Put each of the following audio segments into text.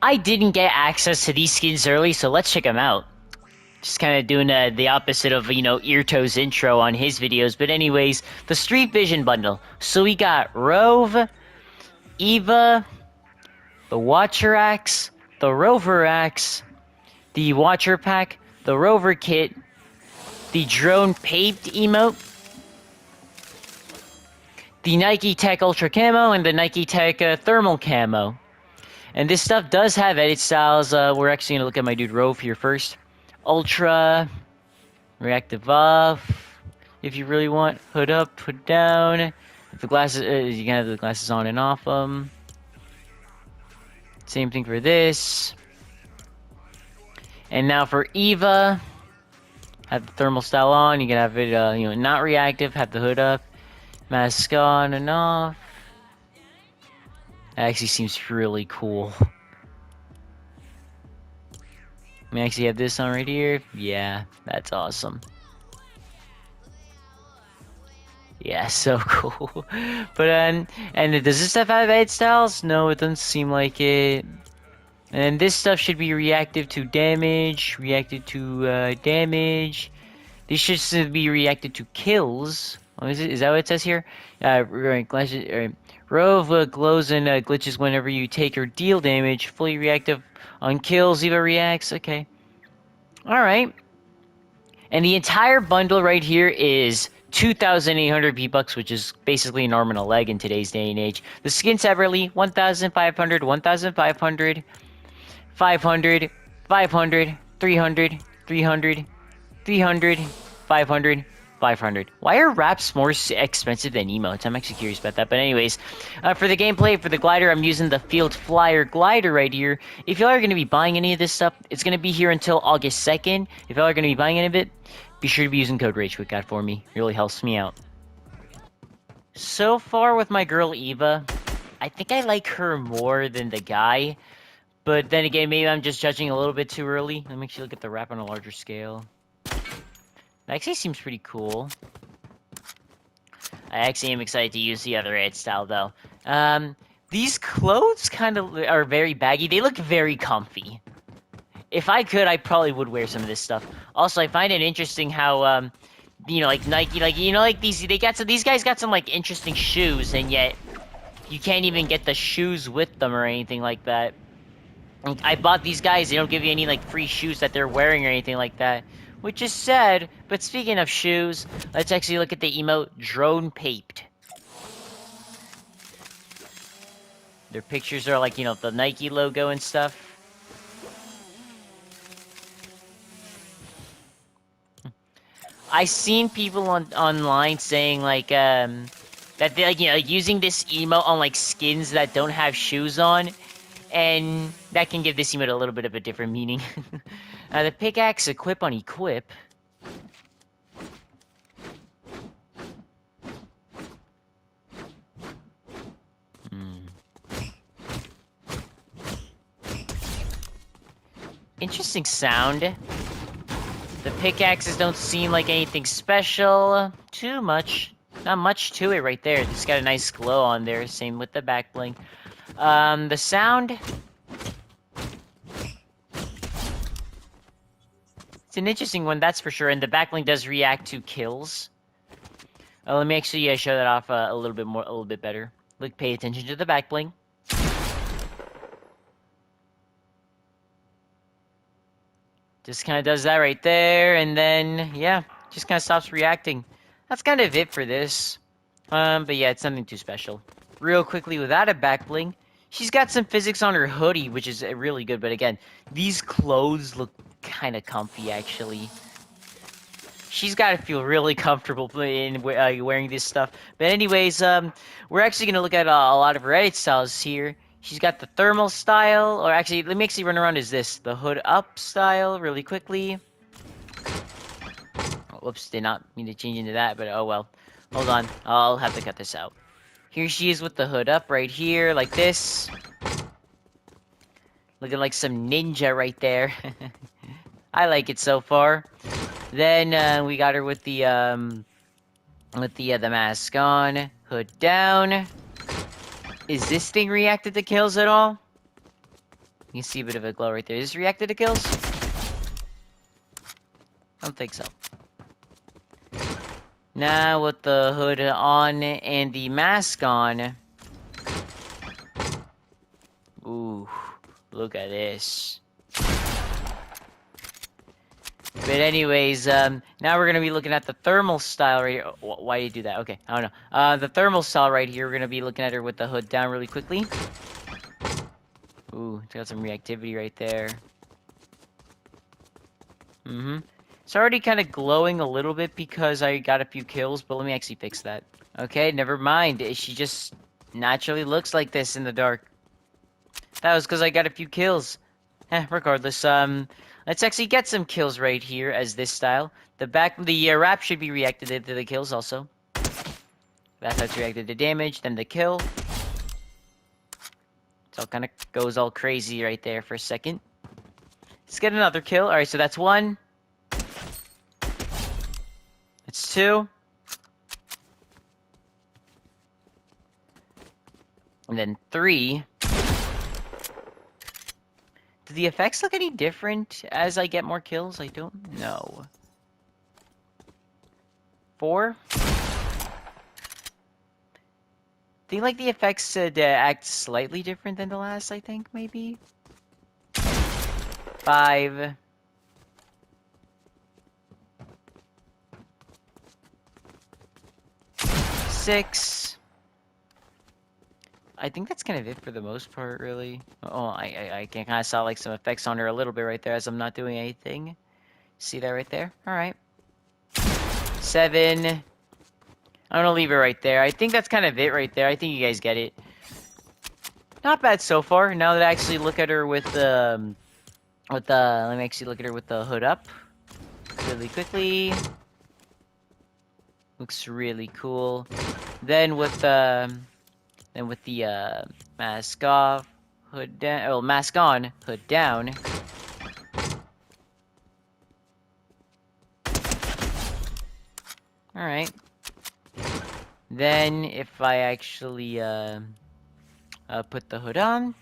I didn't get access to these skins early, so let's check them out. Just kind of doing the opposite of, Earto's intro on his videos. But anyways, the Street Vision bundle. So we got Rove, Eva, the Watcher Axe, the Rover Axe, the Watcher Pack, the Rover Kit, the Drone Paved emote, the Nike Tech Ultra Camo, and the Nike Tech Thermal Camo. And this stuff does have edit styles. We're actually going to look at my dude Rove here first. Ultra, reactive off, if you really want. Hood up, hood down. If the glasses, you can have the glasses on and off them. Same thing for this. And now for Eva, have the thermal style on. You can have it, not reactive. Have the hood up, mask on and off. That actually seems really cool. We actually have this on right here. Yeah, that's awesome. Yeah, so cool. But and does this stuff have edit styles? No, it doesn't seem like it. And this stuff should be reactive to damage, reactive to damage. This should be reactive to kills. Oh, is it? Is that what it says here? Rove glows and glitches whenever you take or deal damage. Fully reactive on kills. Eva reacts. Okay. All right. And the entire bundle right here is 2,800 V-Bucks, which is basically an arm and a leg in today's day and age. The skins separately, 1,500, 1,500, 500, 500, 300, 300, 300, 500, 500. Why are wraps more expensive than emotes? I'm actually curious about that. But anyways, for the gameplay, for the glider, I'm using the Field Flyer glider right here. If y'all are going to be buying any of this stuff, it's going to be here until August 2nd. If y'all are going to be buying any of it, be sure to be using code RageQuickGod for me. It really helps me out. So far with my girl Eva, I think I like her more than the guy. But then again, maybe I'm just judging a little bit too early. Let me actually look at the wrap on a larger scale. That actually seems pretty cool. I actually am excited to use the other edit style, though. These clothes kind of are very baggy. They look very comfy. If I could, I probably would wear some of this stuff. Also, I find it interesting how, like Nike, like these guys got some, like, interesting shoes, and yet you can't even get the shoes with them or anything like that. I bought these guys, they don't give you any, like, free shoes that they're wearing or anything like that. Which is sad, but speaking of shoes, let's actually look at the emote Drone Paped. Their pictures are like, the Nike logo and stuff. I've seen people online saying, like, that they, like, using this emote on, like, skins that don't have shoes on, and that can give this emote a little bit of a different meaning. The pickaxe equip on equip. Interesting sound. The pickaxes don't seem like anything special. Too much. Not much to it right there. It's got a nice glow on there. Same with the back bling. The sound. It's an interesting one, that's for sure. And the backlink does react to kills. Let me actually show that off a little bit better. Look, pay attention to the backlink. Just kind of does that right there, and then, yeah, just kind of stops reacting. That's kind of it for this. But yeah, it's nothing too special. Real quickly, without a backbling, she's got some physics on her hoodie, which is really good. But again, these clothes look kind of comfy, actually. She's got to feel really comfortable in wearing this stuff. But anyways, we're actually going to look at a lot of her edit styles here. She's got the thermal style, or actually, let me actually run around as this. The hood up style, really quickly. Oh, whoops, did not mean to change into that, but oh well. Hold on, I'll have to cut this out. Here she is with the hood up right here, like this. Looking like some ninja right there. I like it so far. Then we got her with the mask on, hood down. Is this thing reacted to kills at all? You can see a bit of a glow right there. Is this reacted to kills? I don't think so. Now with the hood on and the mask on. Ooh, look at this. But anyways, now we're gonna be looking at the thermal style right here. Why do you do that? Okay, I don't know. The thermal style right here, we're gonna be looking at her with the hood down really quickly. Ooh, it's got some reactivity right there. It's already kind of glowing a little bit because I got a few kills, but let me actually fix that. Okay, never mind. She just naturally looks like this in the dark. That was because I got a few kills. Regardless, let's actually get some kills right here as this style. The wrap should be reacted to the kills also. That's how it's reacted to damage, then the kill. So it kind of goes all crazy right there for a second. Let's get another kill. Alright, so that's 1. That's 2. And then 3. Do the effects look any different as I get more kills? I don't know. 4. I think like the effects act slightly different than the last, I think, maybe? 5. 6. I think that's kind of it for the most part, really. Oh, I can kind of saw like some effects on her a little bit right there as I'm not doing anything. See that right there? Alright. 7. I'm gonna leave it right there. I think that's kind of it right there. I think you guys get it. Not bad so far. Now that I actually look at her with the... let me actually look at her with the hood up. Really quickly. Looks really cool. Then with the... mask off, hood down, oh, mask on, hood down. Alright. Then, if I actually, put the hood on,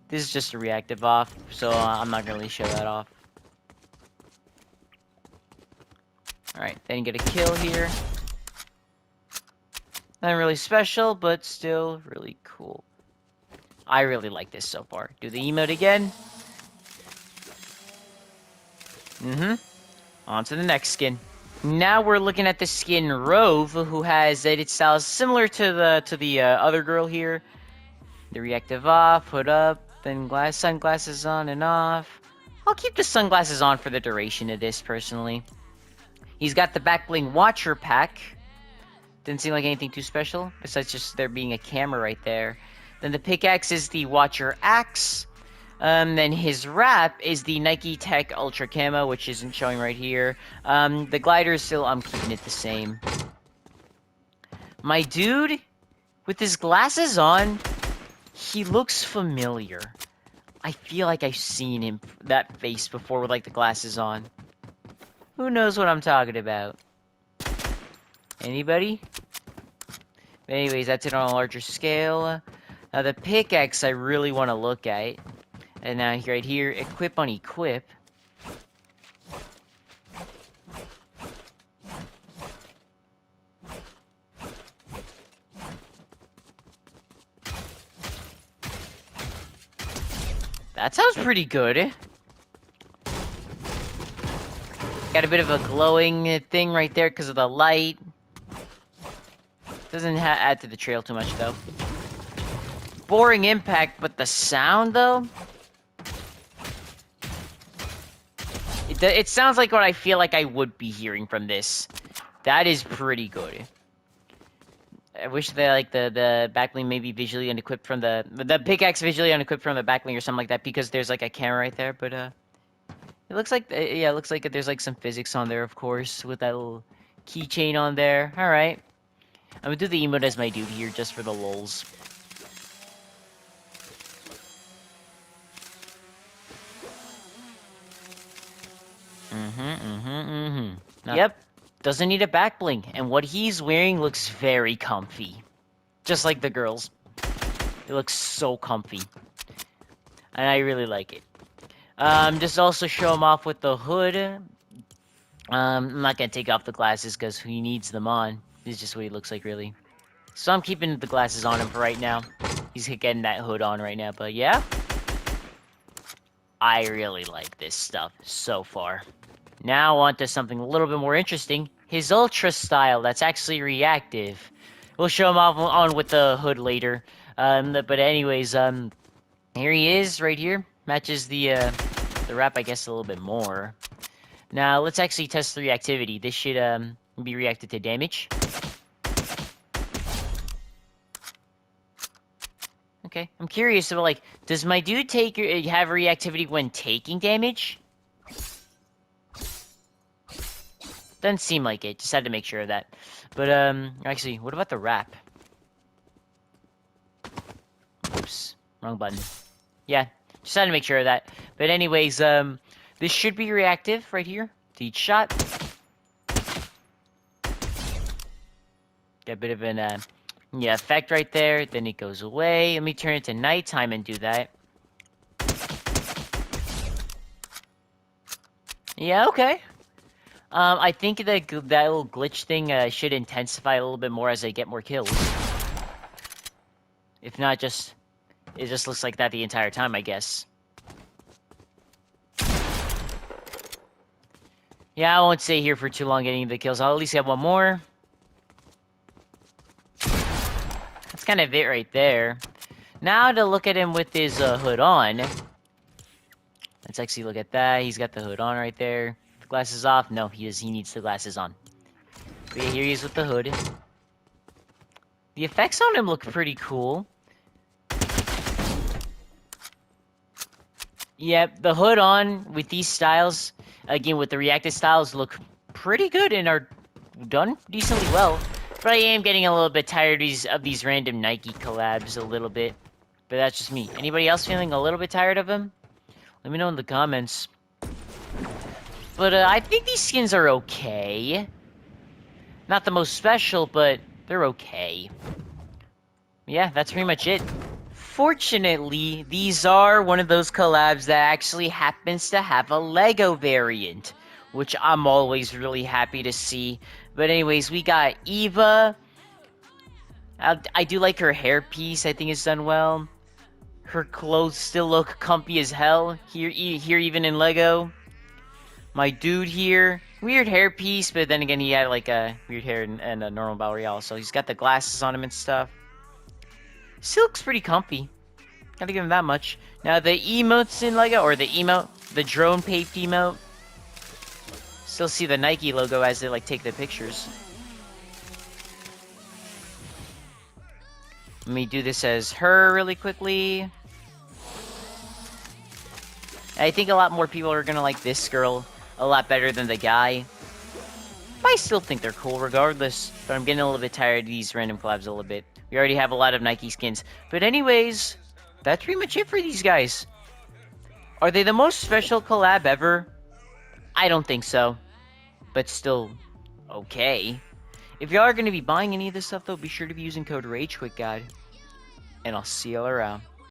this is just a reactive off, so I'm not gonna really show that off. Alright, then you get a kill here. Nothing really special, but still really cool. I really like this so far. Do the emote again. On to the next skin. Now we're looking at the skin Rove, who has its style similar to the other girl here. The reactive off, hood up, then sunglasses on and off. I'll keep the sunglasses on for the duration of this, personally. He's got the back bling Watcher pack. Didn't seem like anything too special, besides just there being a camera right there. Then the pickaxe is the Watcher axe. Then his wrap is the Nike Tech Ultra Camo, which isn't showing right here. The glider is still, I'm keeping it the same. My dude, with his glasses on, he looks familiar. I feel like I've seen that face before with like the glasses on. Who knows what I'm talking about? Anybody? Anyways, that's it on a larger scale. Now the pickaxe I really want to look at. And now right here, equip on equip. That sounds pretty good. Got a bit of a glowing thing right there because of the light. Doesn't add to the trail too much, though. Boring impact, but the sound, though? It sounds like what I feel like I would be hearing from this. That is pretty good. I wish that, like, the backbling maybe visually unequipped from the pickaxe visually unequipped from the backbling or something like that, because there's, like, a camera right there, but, it looks like, yeah, it looks like there's, like, some physics on there, of course, with that little keychain on there. Alright. I'm gonna do the emote as my dude here, just for the lulz. Yep. Doesn't need a back bling, and what he's wearing looks very comfy. Just like the girls. It looks so comfy. and I really like it. Just also show him off with the hood. I'm not gonna take off the glasses because he needs them on. This is just what he looks like, really. So I'm keeping the glasses on him for right now. He's getting that hood on right now, but yeah. I really like this stuff so far. Now on to something a little bit more interesting. His Ultra style, that's actually reactive. We'll show him off on with the hood later. But anyways, here he is, right here. Matches the wrap, I guess, a little bit more. Now, let's actually test the reactivity. This should, be reacted to damage. Okay, I'm curious about, like, does my dude have reactivity when taking damage? Doesn't seem like it. Just had to make sure of that. But, actually, what about the wrap? Oops, wrong button. Yeah, just had to make sure of that. But anyways, this should be reactive right here to each shot. Get a bit of an, yeah, effect right there. Then it goes away. Let me turn it to nighttime and do that. Yeah, okay. I think that little glitch thing should intensify a little bit more as I get more kills. If not, it just looks like that the entire time, I guess. Yeah, I won't stay here for too long getting the kills. I'll at least get one more. That's kind of it right there. Now to look at him with his hood on. Let's actually look at that. He's got the hood on right there. The glasses off. No, he needs the glasses on. But yeah, here he is with the hood. The effects on him look pretty cool. Yep, the hood on with these styles, again with the reactive styles, look pretty good and are done decently well. But I am getting a little bit tired of these random Nike collabs a little bit. But that's just me. Anybody else feeling a little bit tired of them? Let me know in the comments. But I think these skins are okay. Not the most special, but they're okay. Yeah, that's pretty much it. Fortunately, these are one of those collabs that actually happens to have a Lego variant, which I'm always really happy to see. But anyways, we got Eva. I do like her hairpiece. I think it's done well. Her clothes still look comfy as hell. Here even in Lego. My dude here, weird hairpiece, but then again, he had like a weird hair and a normal Battle Royale, so he's got the glasses on him and stuff. Still looks pretty comfy. Gotta give him that much. Now the emotes in Lego, or the drone paved emote. Still see the Nike logo as they like take the pictures. Let me do this as her really quickly. I think a lot more people are gonna like this girl a lot better than the guy. But I still think they're cool regardless. But I'm getting a little bit tired of these random collabs a little bit. We already have a lot of Nike skins. But anyways, that's pretty much it for these guys. Are they the most special collab ever? I don't think so. But still, okay. If y'all are going to be buying any of this stuff though, be sure to be using code RAGEQUITGUIDE. And I'll see y'all around.